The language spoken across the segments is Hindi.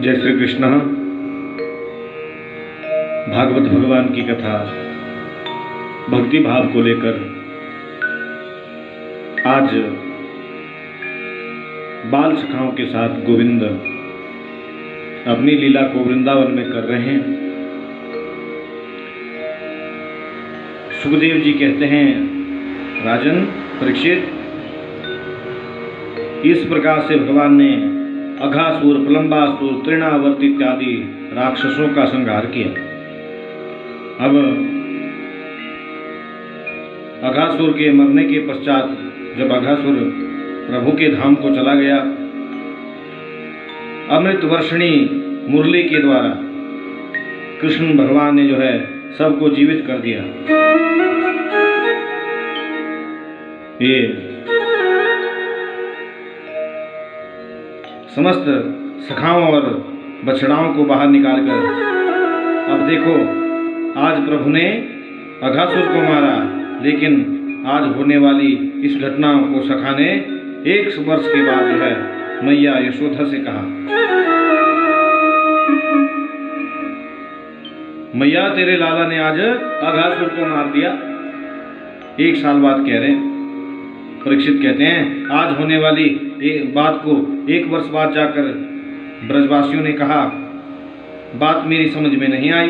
जय श्री कृष्ण। भागवत भगवान की कथा भक्ति भाव को लेकर आज बाल सखाओं के साथ गोविंद अपनी लीला को वृंदावन में कर रहे हैं। सुखदेव जी कहते हैं, राजन परीक्षित, इस प्रकार से भगवान ने अघासुर, प्रलंबासुर, तृणावर्त इत्यादि राक्षसों का संहार किया। अब अघासुर के मरने के पश्चात जब अघासुर प्रभु के धाम को चला गया, अमृत वर्षणी मुरली के द्वारा कृष्ण भगवान ने जो है सबको जीवित कर दिया। ये समस्त सखाओं और बछड़ाओं को बाहर निकालकर, अब देखो आज प्रभु ने अघासुर को मारा, लेकिन आज होने वाली इस घटना को सखा ने 1 वर्ष के बाद जो है मैया यशोदा से कहा, मैया तेरे लाला ने आज अघासुर को मार दिया। 1 साल बाद कह रहे हैं। परीक्षित कहते हैं, आज होने वाली बात को 1 वर्ष बाद जाकर ब्रजवासियों ने कहा, बात मेरी समझ में नहीं आई।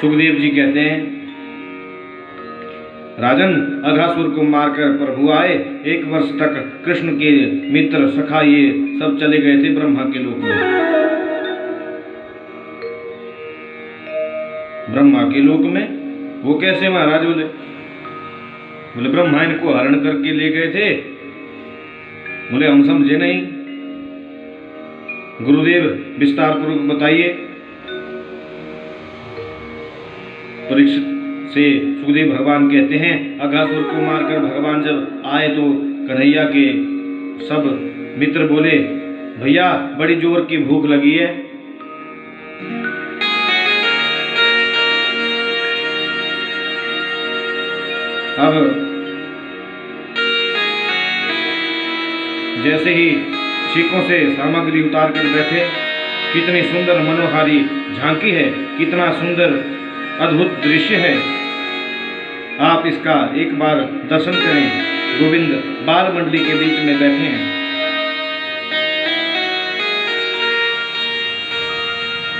सुखदेव जी कहते हैं, राजन अघासुर को मारकर प्रभु आए, 1 वर्ष तक कृष्ण के मित्र सखा ये सब चले गए थे ब्रह्मा के लोक में। ब्रह्मा के लोक में वो कैसे महाराज? बोले ब्रह्मा इनको हरण करके ले गए थे। बोले हम समझे नहीं, गुरुदेव विस्तार पूर्वक बताइए। परीक्षित से सुखदेव भगवान कहते हैं, अघासुर को मारकर भगवान जब आए तो कन्हैया के सब मित्र बोले, भैया बड़ी जोर की भूख लगी है। अब जैसे ही छीकों से सामग्री उतार कर बैठे, कितनी सुंदर मनोहारी झांकी है, कितना सुंदर अद्भुत दृश्य है। आप इसका एक बार दर्शन करें। गोविंद बाल मंडली के बीच में बैठे हैं।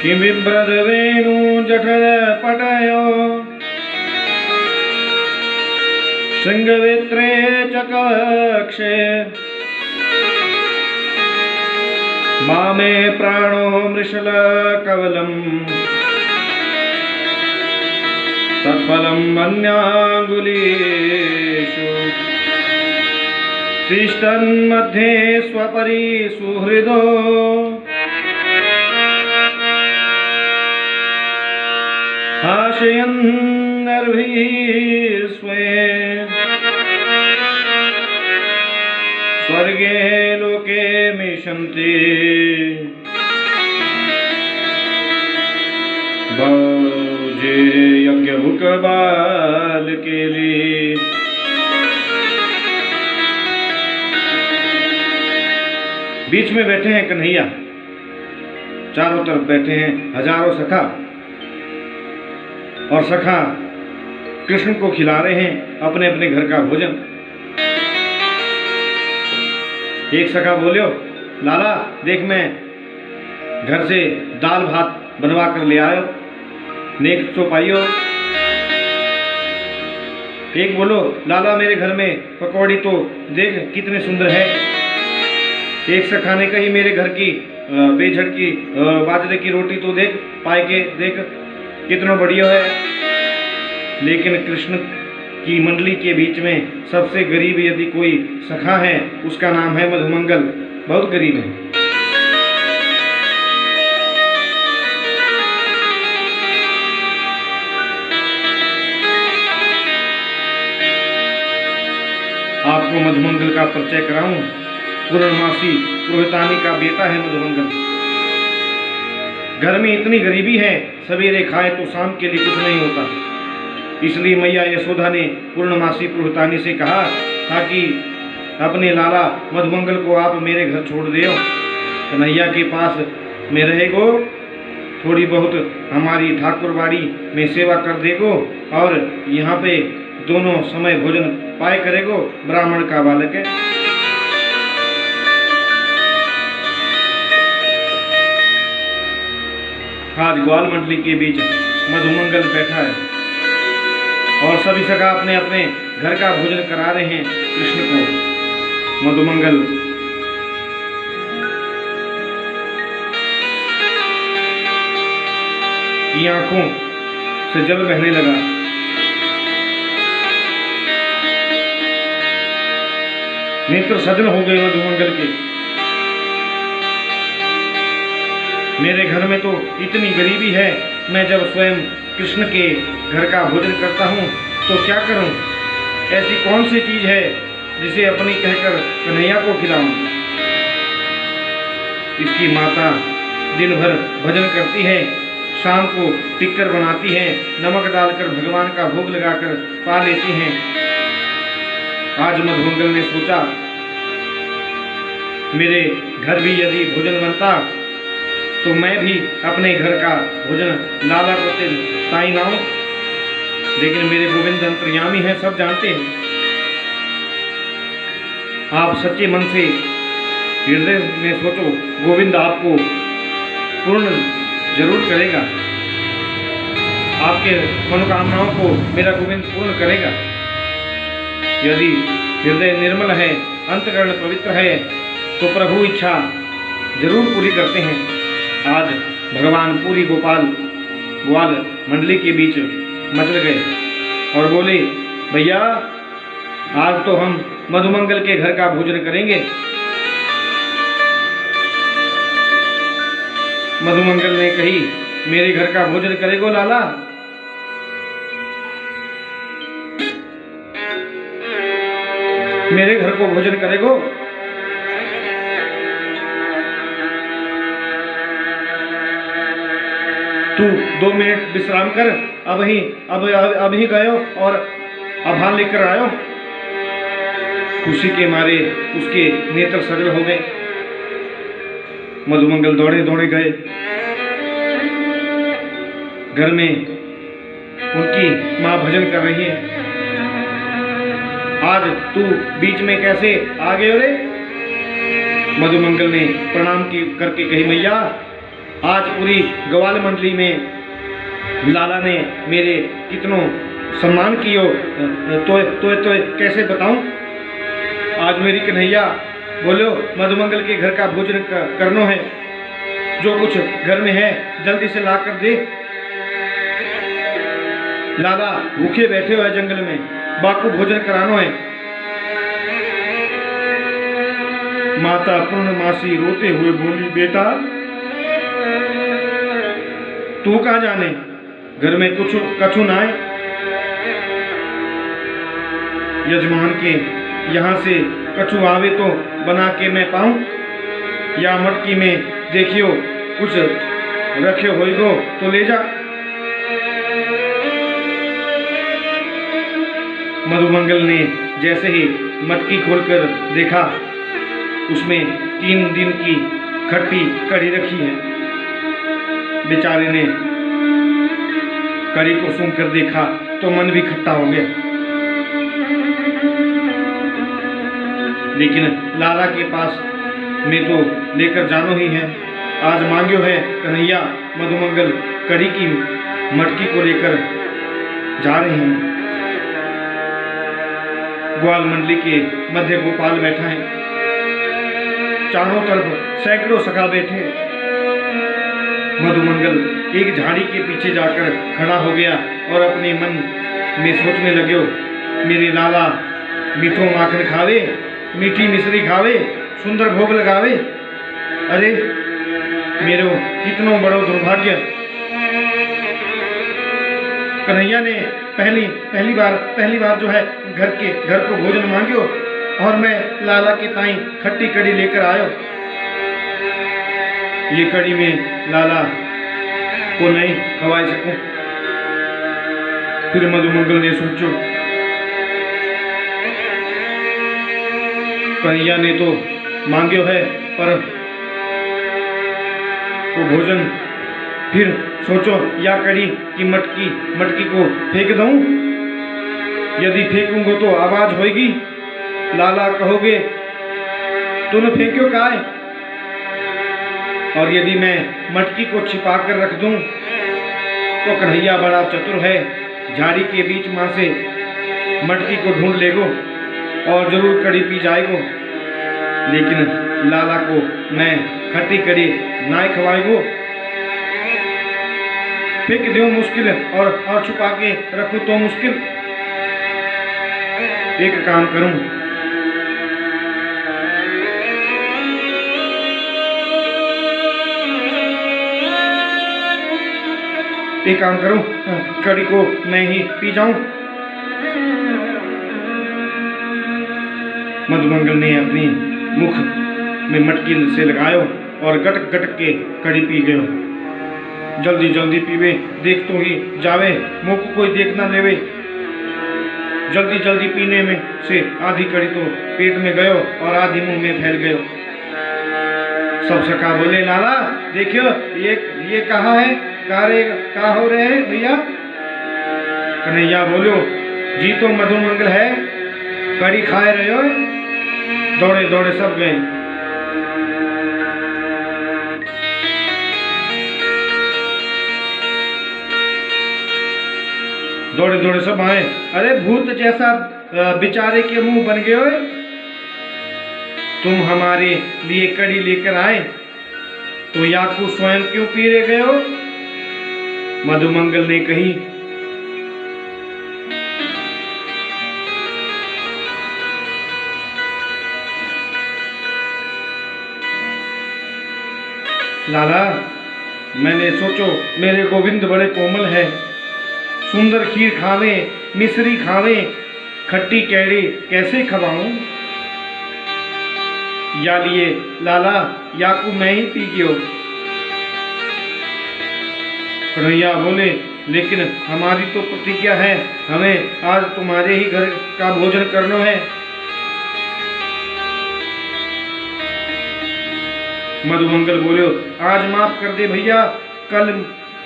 किं बिभ्रद वेणु जठर पटयो श्रृंगवेत्रे चकक्षे मामे प्राणो मृषल कवलम तत्फलम अन्याङ्गुलीषु तिष्ठन् मध्ये स्वपरि सुहृदो हाशयन् नर्भिः स्वे स्वर्गे लोके मिशन्ति बहुजे यज्ञभुक बाल के लिए। बीच में बैठे हैं कन्हैया, चारों तरफ बैठे हैं हजारों सखा, और सखा कृष्ण को खिला रहे हैं अपने अपने घर का भोजन। एक सखा बोलियो, लाला देख मैं घर से दाल भात बनवा कर ले आयो, नेक तो पाइयो। एक बोलो, लाला मेरे घर में पकौड़ी तो देख कितने सुंदर है। एक सखा ने कही, मेरे घर की बेझड़ की बाजरे की रोटी तो देख, पाए के देख कितना बढ़िया है। लेकिन कृष्ण की मंडली के बीच में सबसे गरीब यदि कोई सखा है, उसका नाम है मधुमंगल। बहुत गरीब है। आपको मधुमंगल का परिचय कराऊं। पूर्णमासी पुरोहितानी का बेटा है मधुमंगल। घर में इतनी गरीबी है, सवेरे खाए तो शाम के लिए कुछ नहीं होता। इसलिए मैया यशोदा ने पूर्णमासी पुरोहितानी से कहा था कि अपने लाला मधुमंगल को आप मेरे घर छोड़ दियो, कन्हैया के पास में रहेगो, थोड़ी बहुत हमारी ठाकुरबाड़ी में सेवा कर देगो और यहाँ पे दोनों समय भोजन पाए करेगो, ब्राह्मण का बालक है। आज ग्वाल मंडली के बीच मधुमंगल बैठा है और सभी सखा अपने अपने घर का भोजन करा रहे हैं कृष्ण को। मधुमंगल की आंखों से जल बहने लगा। नेत्र सजल हो गए मधुमंगल के। मेरे घर में तो इतनी गरीबी है, मैं जब स्वयं कृष्ण के घर का भोजन करता हूँ तो क्या करूँ? ऐसी कौन सी चीज है जिसे अपनी कहकर कन्हैया को खिलाऊं? इसकी माता दिन भर भजन करती है, शाम को टिक्कर बनाती है, नमक डालकर भगवान का भोग लगाकर पा लेती हैं। आज मधुमंगल ने सोचा, मेरे घर भी यदि भोजन बनता तो मैं भी अपने घर का भोजन लाला को ताई लाऊं, लेकिन मेरे गोविंद अंतर्यामी हैं, सब जानते हैं। आप सच्चे मन से हृदय में सोचो, गोविंद आपको पूर्ण जरूर करेगा, आपके मनोकामनाओं को मेरा गोविंद पूर्ण करेगा। यदि हृदय निर्मल है, अंतकरण पवित्र है तो प्रभु इच्छा जरूर पूरी करते हैं। आज भगवान पूरी ग्वाल मंडली के बीच मचल गए और बोले, भैया आज तो हम मधुमंगल के घर का भोजन करेंगे। मधुमंगल ने कही, मेरे घर का भोजन करेगो लाला? मेरे घर को भोजन करेगो? तू 2 मिनट विश्राम कर, अभी गयो और आभार लेकर आयो। खुशी के मारे उसके नेत्र सजल हो गए। मधुमंगल दौड़े दौड़े गए। घर में उनकी माँ भजन कर रही है। आज तू बीच में कैसे आ गए रे? मधुमंगल ने प्रणाम करके कही, मैया आज पूरी ग्वाल मंडली में लाला ने मेरे कितनों सम्मान कियो, तो कैसे बताऊं? आज मेरी कन्हैया बोलो मधुमंगल के घर का भोजन करनो है, जो कुछ घर में है जल्दी से ला कर दे। लाला भूखे बैठे हुए जंगल में, बाकू भोजन करानो है। माता पूर्णमासी रोते हुए बोली, बेटा तू कहाँ जाने, घर में कुछ कछु ना है। यजमान के यहाँ से कछु आवे तो बना के मैं पाऊं, या मटकी में देखियो कुछ रखे होइगो तो ले जा। मधुमंगल ने जैसे ही मटकी खोलकर देखा, उसमें 3 दिन की खट्टी कड़ी रखी है। बेचारे ने कड़ी को सूंघ कर देखा तो मन भी खट्टा हो गया। लेकिन लाला के पास में तो लेकर जानो ही है। आज मांग्यो है कन्हैया, मधुमंगल कड़ी की मटकी को लेकर जा रहे हैं। ग्वाल मंडली के मध्य गोपाल बैठा है, चारों तरफ सैकड़ों सखा बैठे। मधुमंगल एक झाड़ी के पीछे जाकर खड़ा हो गया और अपने मन में सोचने लगे, मेरे लाला मीठो माखन खावे, मीठी मिश्री खावे, सुंदर भोग लगावे। अरे मेरो कितनो बड़ो दुर्भाग्य। कन्हैया ने पहली बार जो है घर को भोजन मांग्यो और मैं लाला के ताई खट्टी कड़ी लेकर आयो। ये कड़ी में लाला को नहीं खवा सकूं। फिर मधुमंगल ने सोचो, कन्हैया ने तो मांग्यो है, पर वो भोजन फिर सोचो या कड़ी की मटकी को फेंक दूं। यदि फेंकूंगा तो आवाज होगी, लाला कहोगे तूने फेंक्यो का है। और यदि मैं मटकी को छिपा कर रख दूं तो कन्हैया बड़ा चतुर है, झाड़ी के बीच मां से मटकी को ढूंढ लेगो और जरूर कड़ी पी जाएगो। लेकिन लाला को मैं खट्टी कड़ी ना खवाएगो, फेंक दो मुश्किल और छुपा के रखूं तो मुश्किल। एक काम करूं, कड़ी को मैं ही पी जाऊं। मधुमंगल ने अपनी मुख में मटकी से लगायो और गटक गटक के कड़ी पी गयो। जल्दी जल्दी पीवे, देख तो ही जावे, मुंह को कोई देख ना लेवे। जल्दी जल्दी पीने में से आधी कड़ी तो पेट में गयो और आधी मुंह में फैल गयो। सब सखा बोले, लाला देखियो ये कहाँ है, कहाँ हो रहे हैं भैया। कन्हैया बोलो, जी तो मधुमंगल है, कड़ी खाए रहे हो। दौड़े दौड़े सब गए। दौड़े दौड़े सब आए। अरे भूत जैसा बेचारे के मुंह बन गए हो, तुम हमारे लिए कड़ी लेकर आए तो याकू स्वयं क्यों पी रहे गए हो। मधुमंगल ने कही, लाला मैंने सोचो मेरे गोविंद बड़े कोमल है, सुंदर खीर खावे, मिश्री खावे, खट्टी कैड़ी कैसे खवाऊं। या लिए लाला याकू मैं ही पी गयो। कन्हैया बोले, लेकिन हमारी तो प्रतिज्ञा है, हमें आज तुम्हारे ही घर का भोजन करना है। मधुमंगल बोलो, आज माफ कर दे भैया,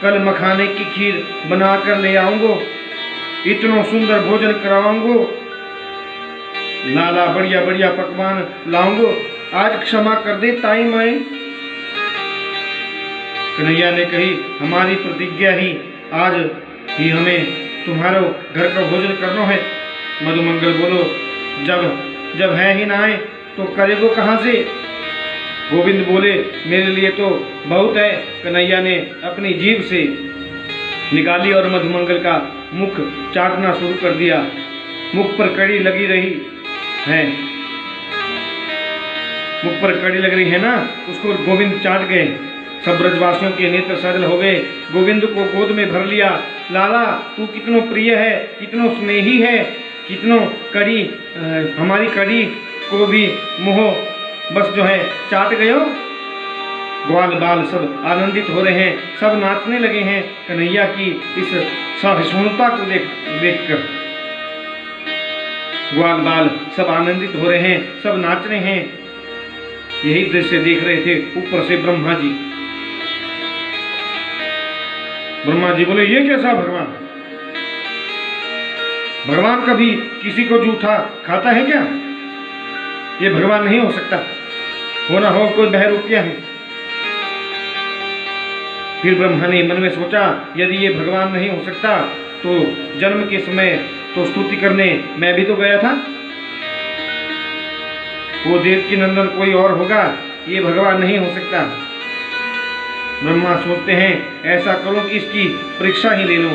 कल मखाने की खीर बना कर ले आऊंगो, इतना सुंदर भोजन कराऊंगो, लाला बढ़िया बढ़िया पकवान लाऊंगो, आज क्षमा कर दे ताई माई। कन्हैया ने कही, हमारी प्रतिज्ञा ही आज ही हमें तुम्हारे घर का भोजन करना है। मधुमंगल बोलो, जब है ही ना आए तो करेगो कहाँ से। गोविंद बोले, मेरे लिए तो बहुत है। कन्हैया ने अपनी जीभ से निकाली और मधुमंगल का मुख चाटना शुरू कर दिया। मुख पर कड़ी लगी रही है, मुख पर कड़ी लग रही है ना, उसको गोविंद चाट गए। सब ब्रजवासियों के नेत्र सजल हो गए, गोविंद को गोद में भर लिया। लाला तू कितनो प्रिय है, कितनो स्नेही है, कितनो कड़ी, हमारी कड़ी को भी मुँह बस जो है चाट गयो। ग्वाल बाल सब आनंदित हो रहे हैं, सब नाचने लगे हैं कन्हैया की इस सहिष्णुता को देखकर। ग्वाल बाल सब आनंदित हो रहे हैं, सब नाच रहे हैं। यही दृश्य देख रहे थे ऊपर से ब्रह्मा जी। ब्रह्मा जी बोले, ये कैसा भगवान, भगवान कभी किसी को जूठा खाता है क्या। ये भगवान नहीं हो सकता, हो ना हो कोई बहरूपिया है। फिर ब्रह्मा ने मन में सोचा, यदि ये भगवान नहीं हो सकता तो जन्म के समय तो स्तुति करने मैं भी तो गया था, वो देवकी नंदन कोई और होगा, ये भगवान नहीं हो सकता। ब्रह्मा सोचते हैं, ऐसा करो कि इसकी परीक्षा ही ले लो।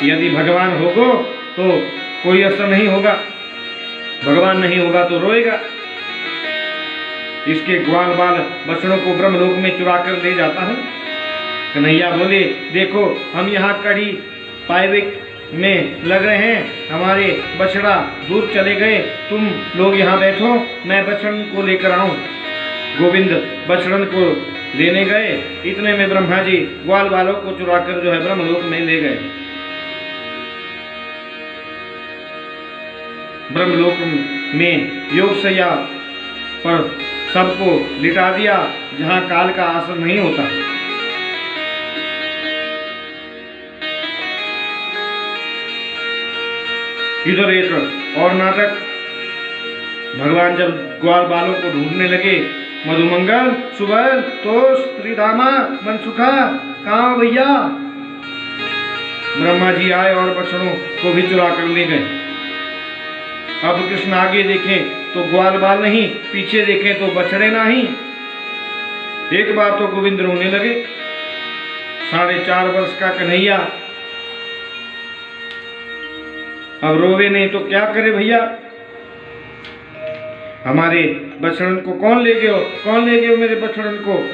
यदि भगवान होगो तो कोई असर नहीं होगा, भगवान नहीं होगा तो रोएगा। इसके ग्वाल बाल बछड़ों को ब्रह्मलोक में चुरा कर ले जाता हूँ। कन्हैया बोले, देखो हम यहाँ कड़ी पायवे में लग रहे हैं, हमारे बछड़ा दूर चले गए, तुम लोग यहाँ बैठो, मैं बछड़न को लेकर आऊं। गोविंद बछड़न को लेने गए, इतने में ब्रह्मा जी ग्वाल बालों को चुरा कर जो है ब्रह्मलोक में ले गए। ब्रह्मलोक में योगशैया पर सबको लिटा दिया, जहां काल का असर नहीं होता। इधर एक और नाटक, भगवान जब ग्वाल बालों को ढूंढने लगे, मधुमंगल, सुबल, तोष, श्रीधामा, मनसुखा, कहाँ हो भैया? ब्रह्मा जी आए और बछड़ों को भी चुरा कर ले गए। अब कृष्ण आगे देखें तो ग्वाल बाल नहीं, पीछे देखें तो बछड़े नहीं। एक बार तो गोविंद रोने लगे। 4.5 वर्ष का कन्हैया अब रोवे नहीं तो क्या करे भैया? हमारे बछड़न को कौन ले गयो? कौन ले गयो मेरे बछड़न को?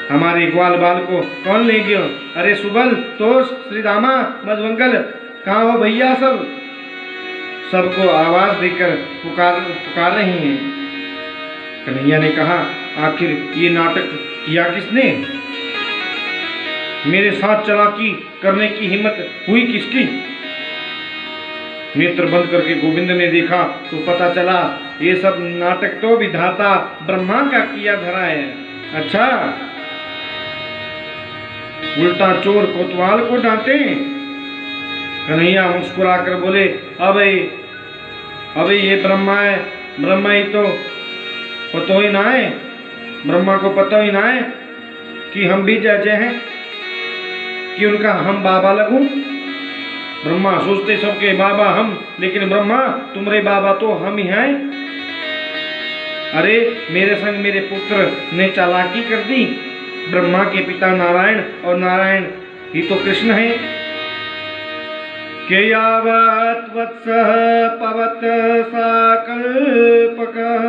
हमारे ग्वाल बाल को कौन ले गयो? अरे सुबल, तोष, श्रीधामा, मधुमंगल, कहाँ हो भैया? सबको आवाज देकर पुकार रही हैं। कन्हैया ने कहा, आखिर ये नाटक किया किसने? मेरे साथ चालाकी करने की हिम्मत हुई किसकी? नेत्र बंद करके गोविंद ने देखा तो पता चला ये सब नाटक तो विधाता ब्रह्मा का किया धरा है। अच्छा, उल्टा चोर कोतवाल को डांटे। कन्हैया मुस्कुराकर बोले, अबे ये ब्रह्मा है, ब्रह्मा ही तो पता ही ना है, ब्रह्मा को पता ही ना है कि हम भी जय हैं, कि उनका हम बाबा लगूं। ब्रह्मा सोचते सबके बाबा हम, लेकिन ब्रह्मा तुम्हारे बाबा तो हम ही हैं। अरे मेरे संग मेरे पुत्र ने चालाकी कर दी। ब्रह्मा के पिता नारायण और नारायण ही तो कृष्ण है। के यावत् वत्सः पवत साकल्पकः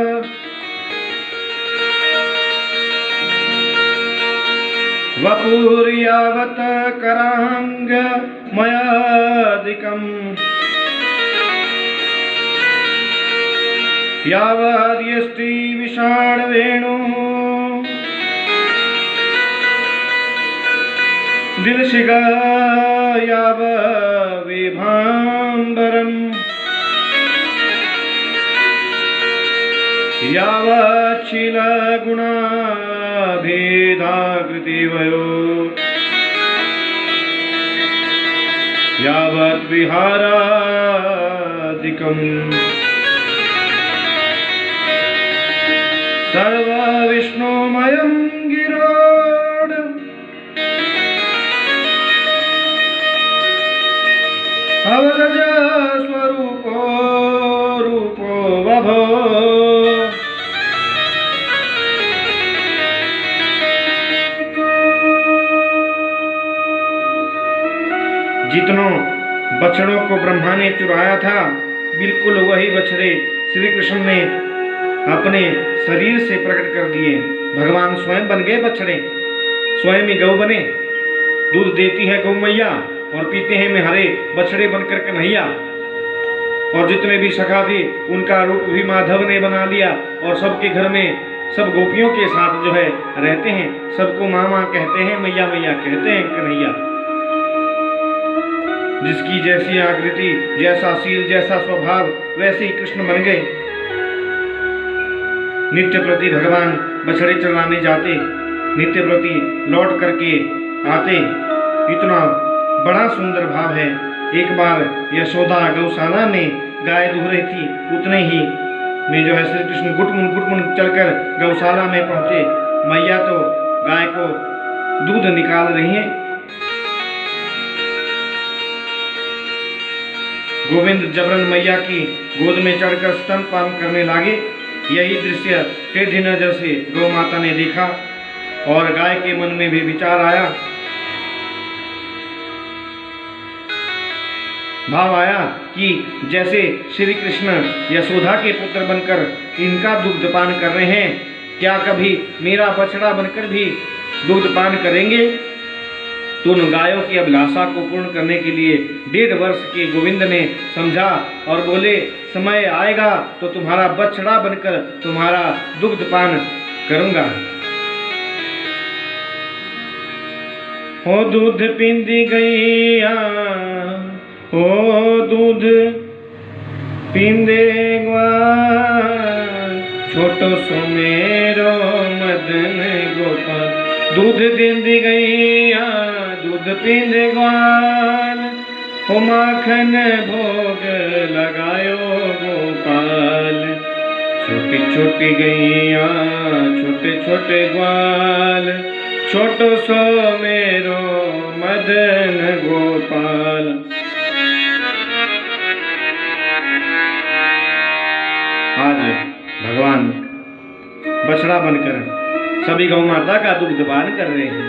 वपुर्यावत् करांग मयादिकम् यावद्यष्टि विषाण वेणु दिलशिगा यावविभाम्बरम् यावच्छीलगुणाभेदाकृतिवयो यावद्विहारादिकम् सर्वविष्णुमयं गिरोड अवरज स्वरूपो रूपो वभो जितनों बछड़ों को ब्रह्मा ने चुराया था, बिल्कुल वही बछड़े श्री कृष्ण ने अपने शरीर से प्रकट कर दिए। भगवान स्वयं बन गए बछड़े, स्वयं ही गौ बने। दूध देती है गौ मैया और पीते हैं मेहरे बछड़े बनकर कन्हैया। और जितने भी सखा थे उनका रूप भी माधव ने बना लिया और सबके घर में सब गोपियों के साथ जो है रहते हैं। सबको माँ माँ कहते हैं, मैया मैया कहते हैं कन्हैया। जिसकी जैसी आकृति, जैसा शील, जैसा स्वभाव, वैसे ही कृष्ण बन गए। नित्य प्रति भगवान बछड़े चराने जाते, नित्य प्रति लौट करके आते। इतना बड़ा सुंदर भाव है। एक बार यशोदा गौशाला में गाय दूह रही थी, उतने ही में जो है श्री कृष्ण गुटमुन चलकर गौशाला में पहुंचे। मैया तो गाय को दूध निकाल रही हैं। गोविंद जबरन मैया की गोद में चढ़कर स्तनपान करने लगे। यही दृश्य टेढ़ी नजर से गौ माता ने देखा और गाय के मन में भी विचार आया, भाव आया कि जैसे श्री कृष्ण यशोदा के पुत्र बनकर इनका दुग्धपान कर रहे हैं, क्या कभी मेरा बछड़ा बनकर भी दुग्धपान करेंगे? तो उन गायों की अभिलाषा को पूर्ण करने के लिए 1.5 वर्ष के गोविंद ने समझा और बोले, समय आएगा तो तुम्हारा बछड़ा बनकर तुम्हारा दुग्धपान करूंगा। हो दूध पींदी गैया, हो दूध पींदे ग्वाल छोटो सो मेरो मदन गोपाल। दूध देंदी गैया दूध पींदे ग्वाल हो माखन भोग लगायो गोपाल। छोटी छोटी गैया छोटे छोटे ग्वाल छोटो सो मेरो मदन गोपाल। आज भगवान बछड़ा बनकर सभी गौ माता का दुग्धपान कर रहे हैं।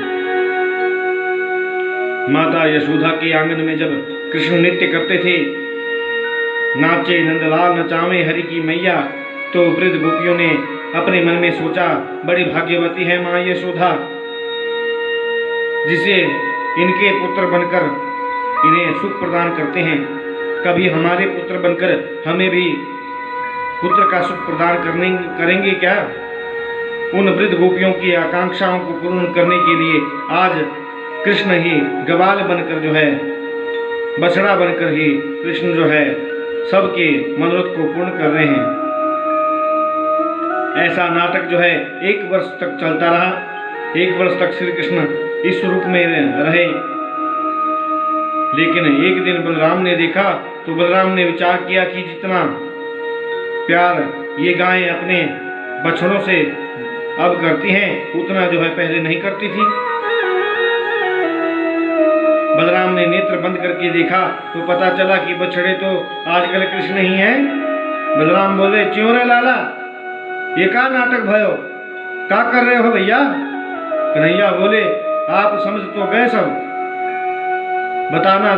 माता यशोदा के आंगन में जब कृष्ण नृत्य करते थे, नाचे नंदलाल नचावे हरि की मैया, तो वृद्ध गोपियों ने अपने मन में सोचा, बड़ी भाग्यवती है माँ यशोदा, जिसे इनके पुत्र बनकर इन्हें सुख प्रदान करते हैं। कभी हमारे पुत्र बनकर हमें भी पुत्र का सुख प्रदान करेंगे क्या? उन वृद्ध गोपियों की आकांक्षाओं को पूर्ण करने के लिए आज कृष्ण ही ग्वाल बनकर जो है, बछड़ा बनकर ही कृष्ण जो है सबके मनोरथ को पूर्ण कर रहे हैं। ऐसा नाटक जो है 1 वर्ष तक चलता रहा। 1 वर्ष तक श्री कृष्ण इस रूप में रहे। लेकिन एक दिन बलराम ने देखा तो बलराम ने विचार किया कि जितना प्यार ये गायें अपने बछड़ों से अब करती हैं, उतना जो है पहले नहीं करती थी। बलराम ने नेत्र बंद करके देखा तो पता चला कि बछड़े तो आजकल कृष्ण ही हैं। बलराम बोले, क्यों रे लाला, ये का नाटक भयो, का कर रहे हो भैया? कन्हैया बोले, आप समझ तो गए, सब बताना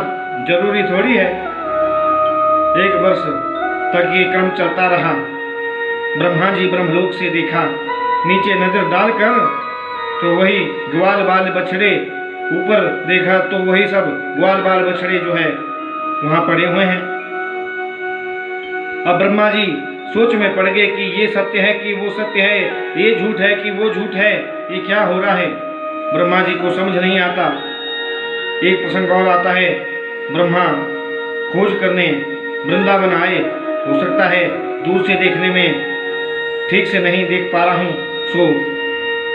जरूरी थोड़ी है। 1 वर्ष तक ये क्रम चलता रहा। ब्रह्मा जी ब्रह्मलोक से देखा, नीचे नजर डालकर तो वही ग्वाल बाल बछड़े, ऊपर देखा तो वही सब ग्वाल बाल बछड़े जो है वहां पड़े हुए हैं। अब ब्रह्मा जी सोच में पड़ गए कि ये सत्य है कि वो सत्य है, ये झूठ है कि वो झूठ है, ये क्या हो रहा है? ब्रह्मा जी को समझ नहीं आता। एक प्रसंग और आता है, ब्रह्मा खोज करने वृंदावन आए। हो सकता है दूर से देखने में ठीक से नहीं देख पा रहा हूँ। सो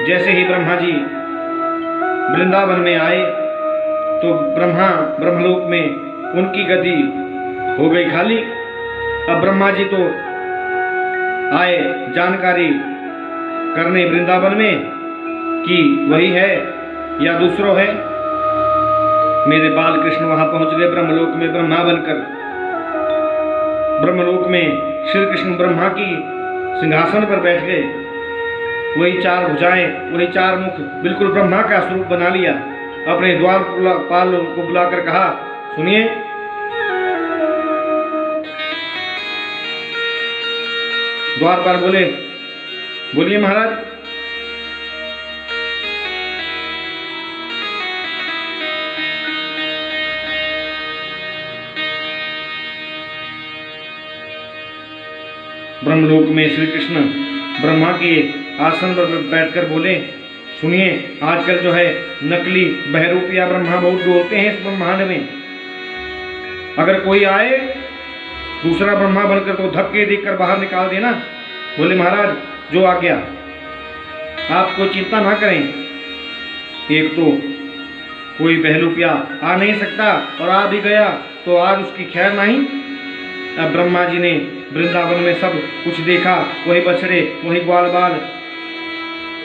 जैसे ही ब्रह्मा जी वृंदावन में आए तो ब्रह्मा ब्रह्मलोक में उनकी गद्दी हो गई खाली। अब ब्रह्मा जी तो आए जानकारी करने वृंदावन में कि वही है या दूसरो है। मेरे बाल कृष्ण वहां पहुंच गए ब्रह्मलोक में ब्रह्मा बनकर। ब्रह्मलोक में श्री कृष्ण ब्रह्मा की सिंहासन पर बैठ गए। वही 4 भुजाएं, वही 4 मुख, बिल्कुल ब्रह्मा का स्वरूप बना लिया। अपने द्वारपाल को बुलाकर कहा, सुनिए, द्वारपाल बोले, बोलिए महाराज। ब्रह्मलोक में श्री कृष्ण ब्रह्मा के आसन पर बैठकर बोले, सुनिए, आजकल जो है नकली बहरूपिया ब्रह्मा बहुत डोलते हैं इस ब्रह्मांड में। अगर कोई आए दूसरा ब्रह्मा बनकर तो धक्के देकर बाहर निकाल देना। बोले, महाराज जो आ गया, आप कोई चिंता ना करें। एक तो कोई बहरूपिया आ नहीं सकता और आ भी गया तो आज उसकी खैर नहीं। अब ब्रह्मा जी ने वृंदावन में सब कुछ देखा, वही बछड़े, वही ग्वाल बाल,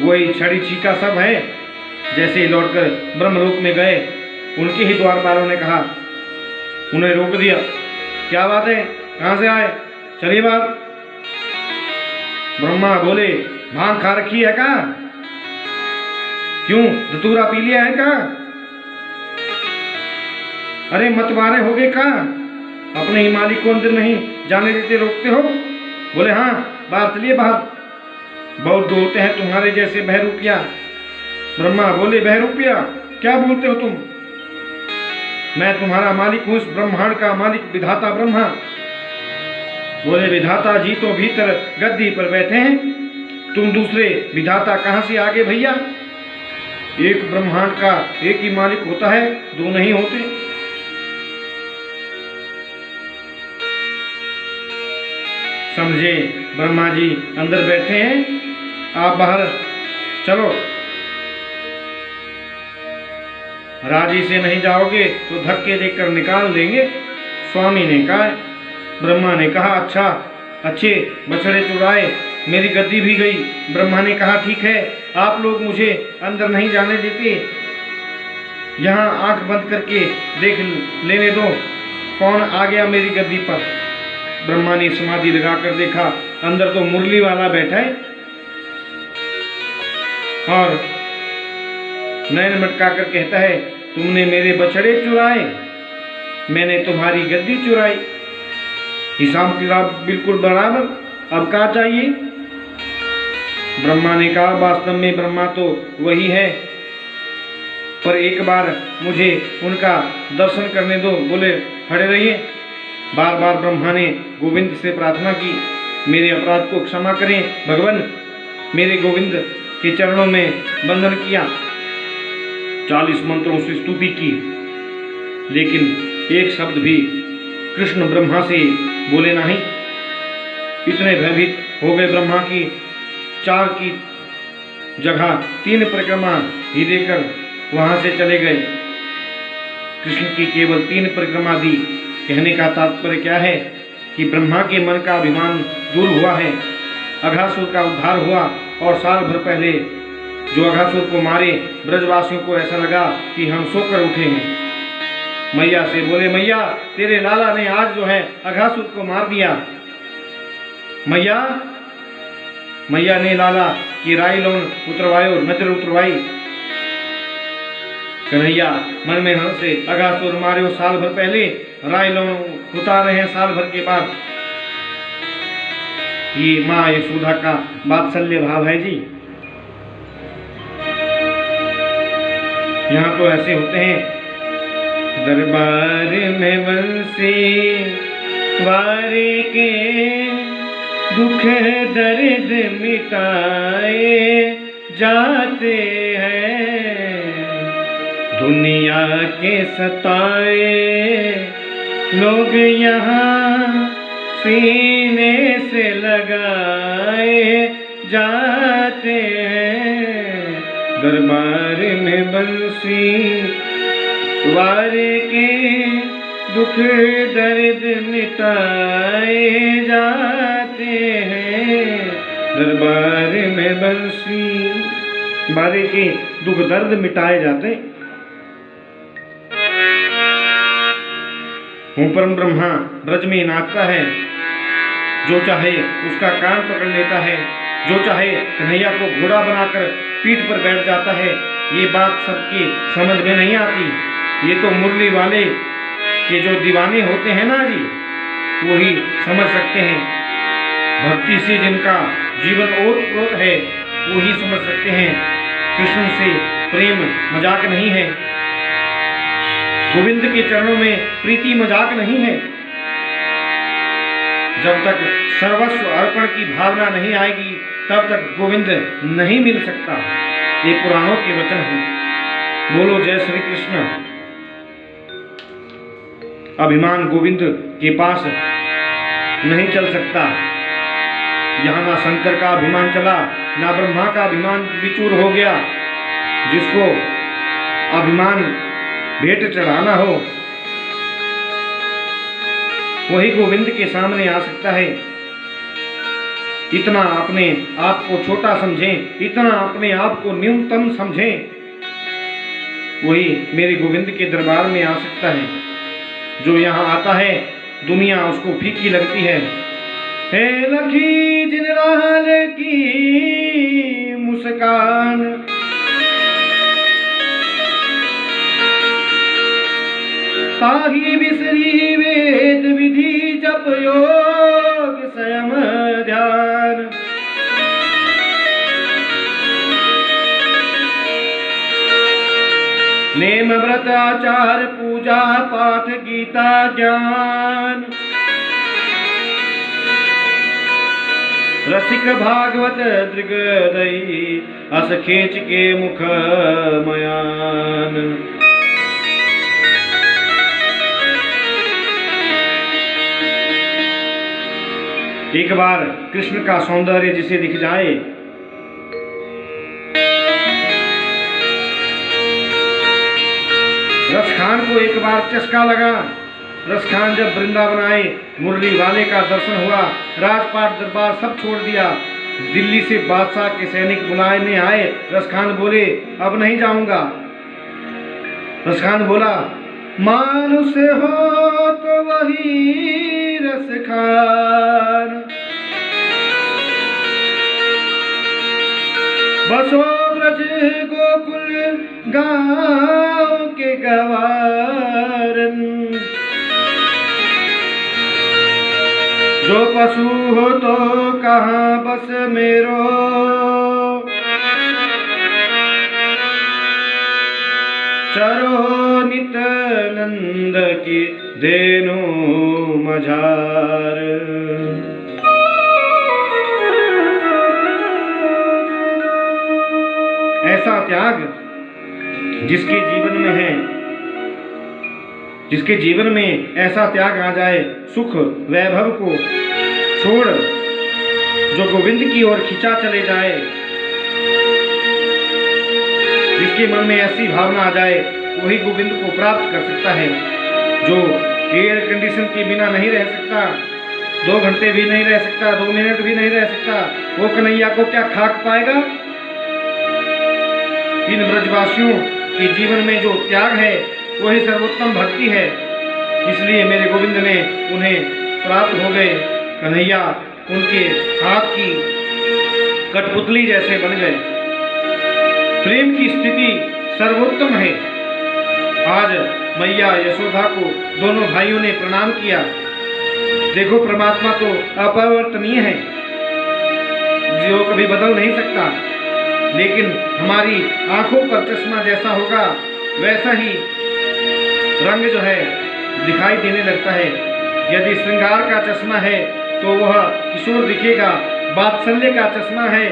वही छड़ी छीका सब है। जैसे लौटकर ब्रह्मलोक में गए, उनके ही द्वारपालों ने कहा, उन्हें रोक दिया, क्या बात है, कहाँ से आए, चलिए बात। ब्रह्मा बोले, भांग खा रखी है का? क्यों, धतूरा पी लिया है का? अरे मतवारे हो गए का? अपने ही मालिक को अंदर नहीं जाने देते, रोकते हो? बोले, हाँ, बाहर चलिए बाहर, बहुत डोलते हैं तुम्हारे जैसे बहरूपिया। ब्रह्मा बोले, बहरूपिया क्या बोलते हो तुम? मैं तुम्हारा मालिक हूँ, इस ब्रह्मांड का मालिक विधाता ब्रह्मा। बोले, विधाता जी तो भीतर गद्दी पर बैठे हैं, तुम दूसरे विधाता कहाँ से आगे भैया? एक ब्रह्मांड का एक ही मालिक होता है, 2 नहीं होते। समझे ब्रह्मा जी अंदर बैठे हैं, आप बाहर चलो। राजी से नहीं जाओगे तो धक्के देकर निकाल देंगे, स्वामी ने कहा। ब्रह्मा ने कहा अच्छा, अच्छे बछड़े चुराए, मेरी गद्दी भी गई। ब्रह्मा ने कहा ठीक है, आप लोग मुझे अंदर नहीं जाने देते, यहाँ आंख बंद करके देख लेने दो कौन आ गया मेरी गद्दी पर। ब्रह्मा ने समाधि लगाकर देखा, अंदर तो मुरली वाला बैठा है और नयन मटका कर कहता है तुमने मेरे बछड़े चुराए, मैंने तुम्हारी गद्दी चुराई, हिसाब किताब बिल्कुल बराबर, अब क्या चाहिए। ब्रह्मा ने कहा वास्तव में ब्रह्मा तो वही है, पर एक बार मुझे उनका दर्शन करने दो। बोले खड़े रहिए। बार बार ब्रह्मा ने गोविंद से प्रार्थना की, मेरे अपराध को क्षमा करें भगवान। मेरे गोविंद के चरणों में वंदन किया, 40 मंत्रों से स्तुति की, लेकिन एक शब्द भी कृष्ण ब्रह्मा से बोले नहीं। इतने भयभीत हो गए ब्रह्मा की 4 की जगह 3 परिक्रमा ही देकर वहां से चले गए। कृष्ण की केवल 3 परिक्रमा दी। कहने का तात्पर्य क्या है कि ब्रह्मा के मन का अभिमान दूर हुआ है, अघासुर का उद्धार हुआ। और साल भर पहले जो अघासुर को मारे, ब्रजवासियों को ऐसा लगा कि हम सोकर उठे हैं। मैया से बोले मैया तेरे लाला ने आज जो है अघासुर को मार दिया। मैया ने लाला की राई लोन उतरवायो, नजर उतरवाई। कन्हैया मन में हंसे, अघासुर मारे साल भर पहले, राय लोन उतार रहे हैं साल भर के बाद। ये माँ यशोदा का वात्सल्य भाव है जी। यहाँ तो ऐसे होते हैं, दरबार में बंसी वारे के दुख दर्द मिटाए जाते हैं, दुनिया के सताए लोग यहाँ सीने से लगाए जाते हैं। दरबार में बंसी वारे के दुख दर्द मिटाए जाते हैं। दरबार में बंसी वारे के दुख दर्द मिटाए जाते। परम ब्रह्मा ब्रज में नाचता है, जो चाहे उसका कान पकड़ लेता है, जो चाहे कन्हैया को घोड़ा बनाकर पीठ पर बैठ जाता है। ये बात सबकी समझ में नहीं आती। ये तो मुरली वाले के जो दीवाने होते हैं ना जी, वही समझ सकते हैं। भक्ति से जिनका जीवन ओत-प्रोत है, वही समझ सकते हैं। कृष्ण से प्रेम मजाक नहीं है, गोविंद के चरणों में प्रीति मजाक नहीं है। जब तक सर्वस्व अर्पण की भावना नहीं आएगी, तब तक गोविंद नहीं मिल सकता। ये पुराणों के वचन हैं। बोलो जय श्री कृष्ण। अभिमान गोविंद के पास नहीं चल सकता। यहाँ ना शंकर का अभिमान चला, ना ब्रह्मा का अभिमान विचूर हो गया। जिसको अभिमान भेंट चढ़ाना हो, वही गोविंद के सामने आ सकता है। इतना अपने आप को छोटा समझें, इतना अपने आप को न्यूनतम समझें, वही मेरे गोविंद के दरबार में आ सकता है। जो यहाँ आता है, दुनिया उसको फीकी लगती है। हे लखी जिन लाल की मुस्कान, ताही बिसरी वेद विधि जप योग संयम ध्यान। नेम व्रत आचार पूजा पाठ गीता ज्ञान, रसिक भागवत दृगदयी अस खेच के मुख मयान। एक बार कृष्ण का सौंदर्य जिसे दिख जाए, रसखान को एक बार चस्का लगा। रसखान जब वृंदावन आए, मुरली वाले का दर्शन हुआ, राजपाट दरबार सब छोड़ दिया। दिल्ली से बादशाह के सैनिक बुलाने आए। रसखान बोले अब नहीं जाऊंगा। रसखान बोला मानुष हो तो वही रसखान, बसो ब्रज गोकुल गांव के गवारन, जो पशु हो तो कहाँ बस मेरो, चरो नित नंद की देनो मझार। ऐसा त्याग जिसके जीवन में है, जिसके जीवन में ऐसा त्याग आ जाए, सुख वैभव को छोड़ जो गोविंद की ओर खिंचा चले जाए, जिसके मन में ऐसी भावना आ जाए, वही गोविंद को प्राप्त कर सकता है। जो एयर कंडीशन के बिना नहीं रह सकता, 2 घंटे भी नहीं रह सकता, 2 मिनट भी नहीं रह सकता, वो कन्हैया को क्या खाक पाएगा। इन ब्रजवासियों के जीवन में जो त्याग है वही सर्वोत्तम भक्ति है। इसलिए मेरे गोविंद ने उन्हें प्राप्त हो गए। कन्हैया उनके हाथ की कठपुतली जैसे बन गए। प्रेम की स्थिति सर्वोत्तम है। आज मैया यशोदा को दोनों भाइयों ने प्रणाम किया। देखो परमात्मा तो अपरिवर्तनीय है, जो कभी बदल नहीं सकता, लेकिन हमारी आंखों पर चश्मा जैसा होगा वैसा ही रंग जो है दिखाई देने लगता है। यदि श्रृंगार का चश्मा है तो वह किशोर दिखेगा, वात्सल्य का चश्मा है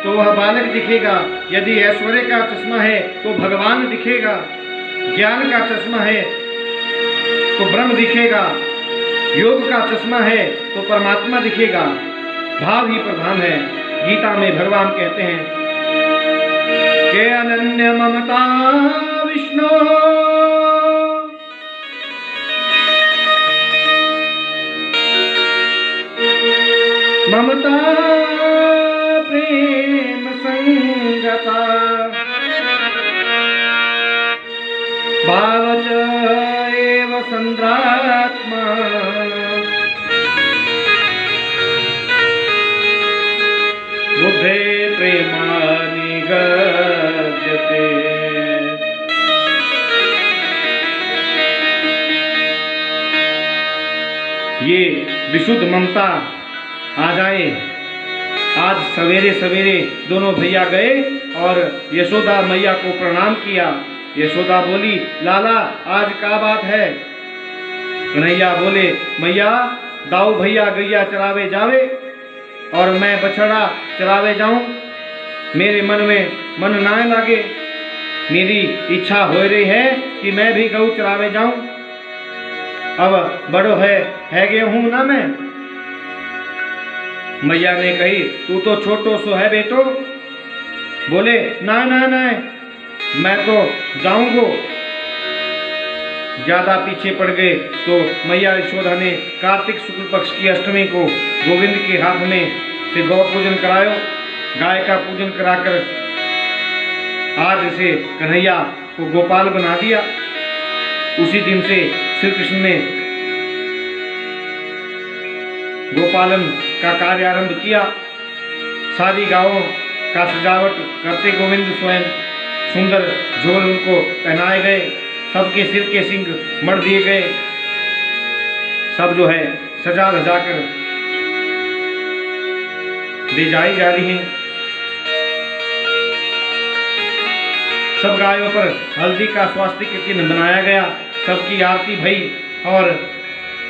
तो वह बालक दिखेगा, यदि ऐश्वर्य का चश्मा है तो भगवान दिखेगा, ज्ञान का चश्मा है तो ब्रह्म दिखेगा, योग का चश्मा है तो परमात्मा दिखेगा। भाव ही प्रधान है। गीता में भगवान कहते हैं के अनन्य ममता विष्णु, ममता प्रेम संगता, भावच एव संद्रात्मा, बुद्धे प्रेमानि गद्यते। ये विशुद्ध ममता आ जाए। आज सवेरे सवेरे दोनों भैया गए और यशोदा मैया को प्रणाम किया। यशोदा बोली लाला आज क्या बात है। कन्हैया बोले मैया दाऊ भैया गैया चरावे जावे और मैं बछड़ा चरावे जाऊं, मेरे मन में मन ना लागे। मेरी इच्छा हो रही है कि मैं भी गऊ चरावे जाऊं। अब बड़ो है गए हूं ना मैं। मैया ने कही तू तो छोटो सो है बेटो। बोले ना ना ना मैं तो जाऊंगो। ज्यादा पीछे पड़ गए तो मैया यशोदा ने कार्तिक शुक्ल पक्ष की अष्टमी को गोविंद के हाथ में से गौ पूजन करायो। गाय का पूजन कराकर आज से कन्हैया को गोपाल बना दिया। उसी दिन से श्री कृष्ण ने गोपालन का कार्य आरंभ किया। सारी गायों का सजावट करते गोविंद स्वयं सुंदर झोल उनको पहनाए गए। सबके सिर के सिंग मढ़ दिए गए। सब जो है सजा धजा कर ले जाई जा रही हैं। सब गायों पर हल्दी का स्वास्तिक चिन्ह बनाया गया। सबकी आरती भई और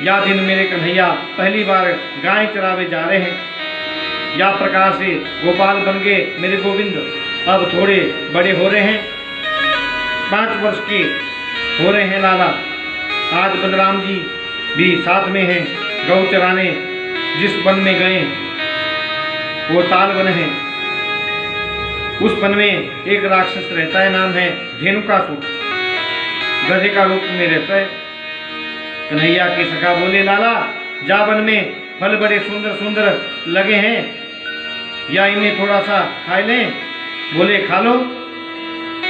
या दिन मेरे कन्हैया पहली बार गाय चरावे जा रहे हैं। या प्रकार से गोपाल बन गए मेरे गोविंद। अब थोड़े बड़े हो रहे हैं, 5 वर्ष के हो रहे हैं लाला। आज बलराम जी भी साथ में हैं गौ चराने। जिस वन में गए वो ताल वन है। उस वन में एक राक्षस रहता है, नाम है धेनुकासुर, गधे का रूप में रहता है। कन्हैया के सखा बोले, लाला जा वन में फल बड़े सुंदर सुंदर लगे हैं, या इन्हें थोड़ा सा खा लें। बोले खा लो।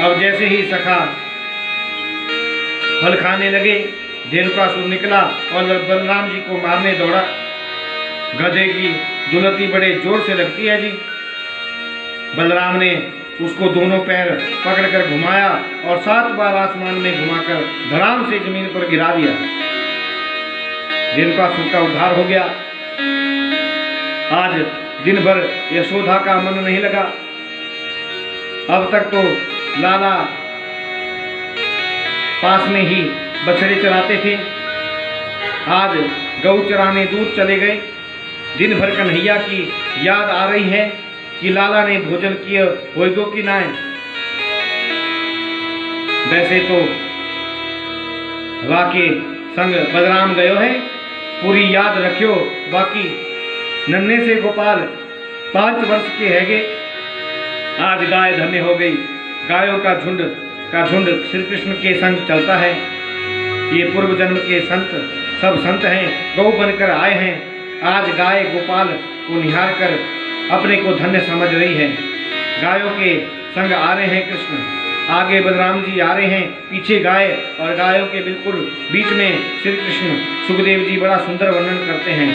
अब जैसे ही सखा फल खाने लगे, धेनुकासुर निकला और बलराम जी को मारने दौड़ा। गधे की दुलती बड़े जोर से लगती है जी। बलराम ने उसको दोनों पैर पकड़कर घुमाया और 7 बार आसमान में घुमाकर धड़ाम से जमीन पर गिरा दिया। धेनुकासुर का उद्धार हो गया। आज दिन भर यशोदा का मन नहीं लगा। अब तक तो लाला पास में ही बछड़े चराते थे, आज गऊ चराने दूर चले गए। दिन भर कन्हैया की याद आ रही है कि लाला ने भोजन किया होएगो कि ना। वैसे तो वाके संग बलराम गयो है, पूरी याद रखियो। बाकी नन्हे से गोपाल 5 वर्ष के हैगे, आज गाय धन्य हो गई। गायों का झुंड श्री कृष्ण के संग चलता है। ये पूर्व जन्म के संत सब संत हैं, गौ बनकर आए हैं। आज गाय गोपाल को निहार कर अपने को धन्य समझ रही है। गायों के संग आ रहे हैं कृष्ण, आगे बलराम जी आ रहे हैं, पीछे गाय, और गायों के बिल्कुल बीच में श्री कृष्ण। सुखदेव जी बड़ा सुंदर वर्णन करते हैं।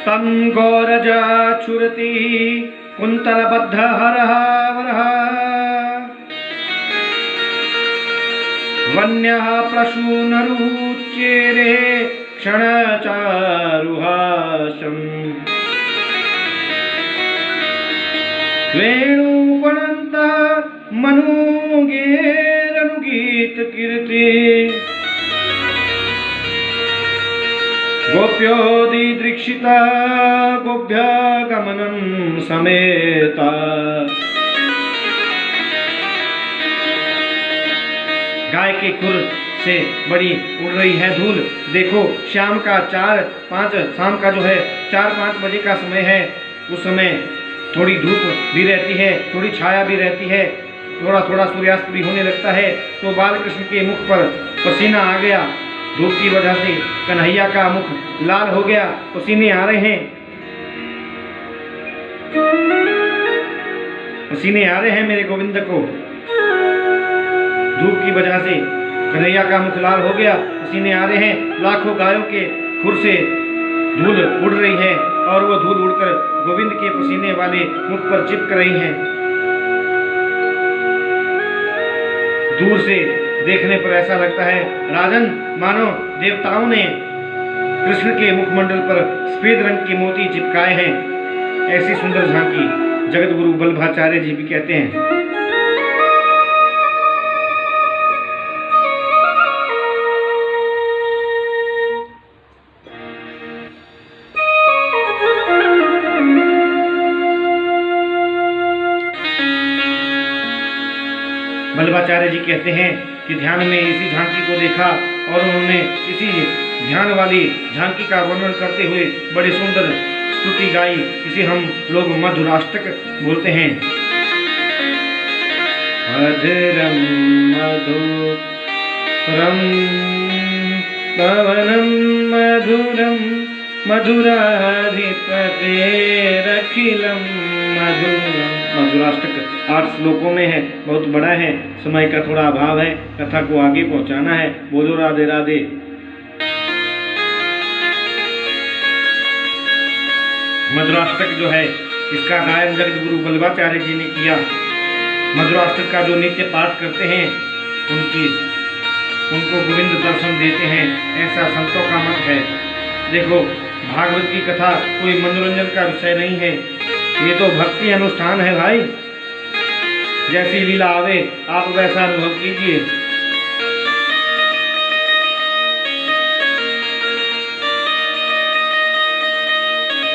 तम गौरजा छुरती कुंतल बद्ध हरः वरः वन्यः प्रसूनरुच्चेरे क्षणचारुहासम् वेणुगणन्तः मनुगेरनुगीत कीर्ति गोप्योदिदृक्षिता गोभ्यगमनं समेता। गाय के खुर से बड़ी उड़ रही है धूल। देखो शाम का 4-5 शाम का जो है 4-5 बजे का समय है। उस समय थोड़ी धूप भी रहती है, थोड़ी छाया भी रहती है, थोड़ा थोड़ा सूर्यास्त भी होने लगता है। तो बालकृष्ण के मुख पर पसीना आ गया। धूप की वजह से कन्हैया का मुख लाल हो गया, पसीने आ रहे हैं, पसीने आ रहे हैं मेरे गोविंद को। धूप की वजह से कन्हैया का मुख लाल हो गया, पसीने आ रहे हैं। लाखों गायों के खुर से धूल उड़ रही है और वो धूल उड़कर गोविंद के पसीने वाले मुख पर चिपक रही है। दूर से देखने पर ऐसा लगता है राजन मानो देवताओं ने कृष्ण के मुखमंडल पर सफेद रंग के मोती चिपकाए हैं। ऐसी सुंदर झांकी जगत गुरु वल्लभाचार्य जी भी कहते हैं। वल्लभाचार्य जी कहते हैं कि ध्यान में इसी झांकी को देखा और उन्होंने इसी ध्यान वाली झांकी का वर्णन करते हुए बड़ी सुंदर स्तुति गाई। इसे हम लोग मधुराष्टक बोलते हैं। अधरम मधुरम पवनम मधुरम मधुराधिपतेरखिलम मधुरम। मधुराष्टक 8 श्लोकों में है, बहुत बड़ा है। समय का थोड़ा अभाव है, कथा को आगे पहुंचाना है। बोलो राधे राधे। मधुराष्टक जो है इसका गायन जगत गुरु वल्लभाचार्य जी ने किया। मधुराष्टक का जो नित्य पाठ करते हैं उनको गोविंद दर्शन देते हैं, ऐसा संतों का मत है। देखो भागवत की कथा कोई मनोरंजन का विषय नहीं है, ये तो भक्ति अनुष्ठान है भाई। जैसी लीला आवे आप वैसा अनुभव कीजिए।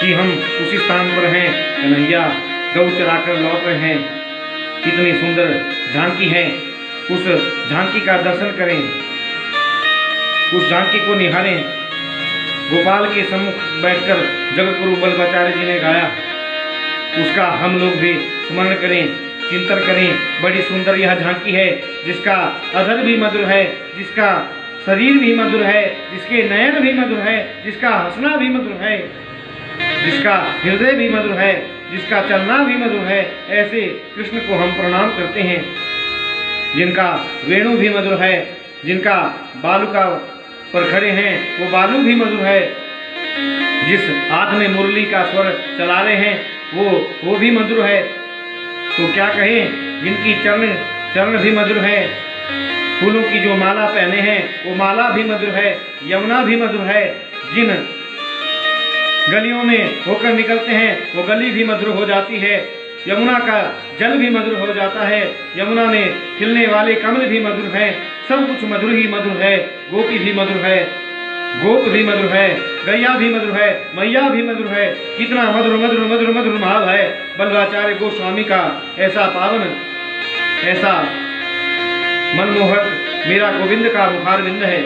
कि हम उसी स्थान पर हैं, कन्हैया गौ चराकर लौट रहे हैं। कितनी सुंदर झांकी है, उस झांकी का दर्शन करें, उस झांकी को निहारें। गोपाल के सम्मुख बैठकर जगतगुरु बल्लभाचार्य जी ने गाया, उसका हम लोग भी स्मरण करें, चिंतन करें। बड़ी सुंदर यह झांकी है, जिसका अधर भी मधुर है, जिसका शरीर भी मधुर है, जिसके नयन भी मधुर है, जिसका हंसना भी मधुर है, जिसका हृदय भी मधुर है, जिसका चलना भी मधुर है। ऐसे कृष्ण को हम प्रणाम करते हैं, जिनका वेणु भी मधुर है, जिनका बालुका पर खड़े हैं वो बालू भी मधुर है, जिस हाथ में मुरली का स्वर चला रहे हैं वो भी मधुर है। तो क्या कहें, जिनकी चरण भी मधुर है, फूलों की जो माला पहने हैं वो माला भी मधुर है, यमुना भी मधुर है, जिन गलियों में होकर निकलते हैं वो गली भी मधुर हो जाती है, यमुना का जल भी मधुर हो जाता है, यमुना में खिलने वाले कमल भी मधुर हैं, सब कुछ मधुर ही मधुर है। गोपी भी मधुर है, गोप भी मधुर है, गैया भी मधुर है, मैया भी मधुर है। कितना मधुर मधुर मधुर मधुर भाव है बल्लभाचार्य गोस्वामी का, ऐसा पावन, ऐसा मनमोहक मेरा गोविंद का मुखारविंद है।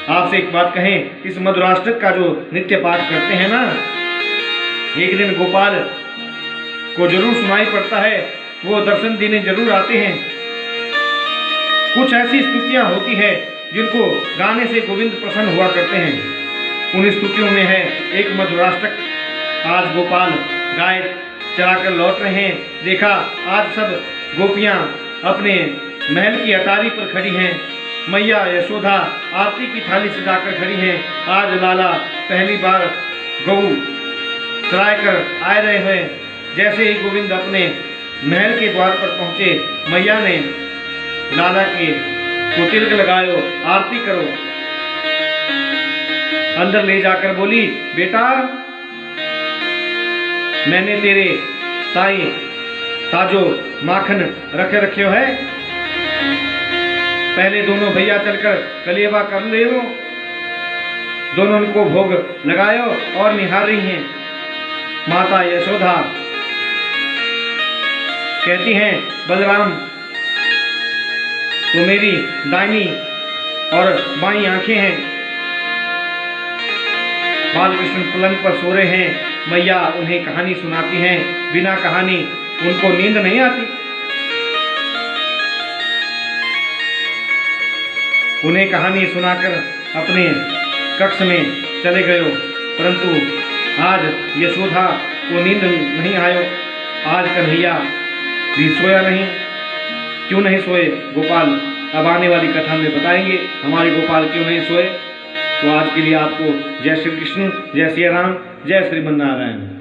आपसे एक बात कहें, इस मधुराष्टक का जो नित्य पाठ करते हैं ना, एक दिन गोपाल को जरूर सुनाई पड़ता है, वो दर्शन देने जरूर आते हैं। कुछ ऐसी स्तुतियां होती है जिनको गाने से गोविंद प्रसन्न हुआ करते हैं। उन स्तुतियों में है एक मधुराष्टक। आज गोपाल गाय चराकर लौट रहे हैं, देखा आज सब गोपियां अपने महल की अटारी पर खड़ी हैं, मैया यशोदा आरती की थाली सजाकर खड़ी हैं। आज लाला पहली बार गऊ चराय कर आए रहे हैं। जैसे ही गोविंद अपने महल के द्वार पर पहुंचे, मैया ने लाला के को तिलक लगायो, आरती करो। अंदर ले जाकर बोली, बेटा मैंने तेरे ताई ताजो माखन रखे है, पहले दोनों भैया चलकर कलेवा कर ले, दोनों को भोग लगायो और निहार रही हैं। माता यशोदा कहती हैं, बलराम तो मेरी दाहिनी और बाईं आंखें हैं, बालकृष्ण पलंग पर सो रहे हैं, मैया उन्हें कहानी सुनाती हैं। बिना कहानी उनको नींद नहीं आती, उन्हें कहानी सुनाकर अपने कक्ष में चले गए। परंतु आज यशोदा को नींद नहीं आयो, आज कन्हैया भी सोया नहीं। क्यों नहीं सोए गोपाल, अब आने वाली कथा में बताएंगे हमारे गोपाल क्यों नहीं सोए। तो आज के लिए आपको जय श्री कृष्ण, जय श्री राम, जय श्रीमन नारायण।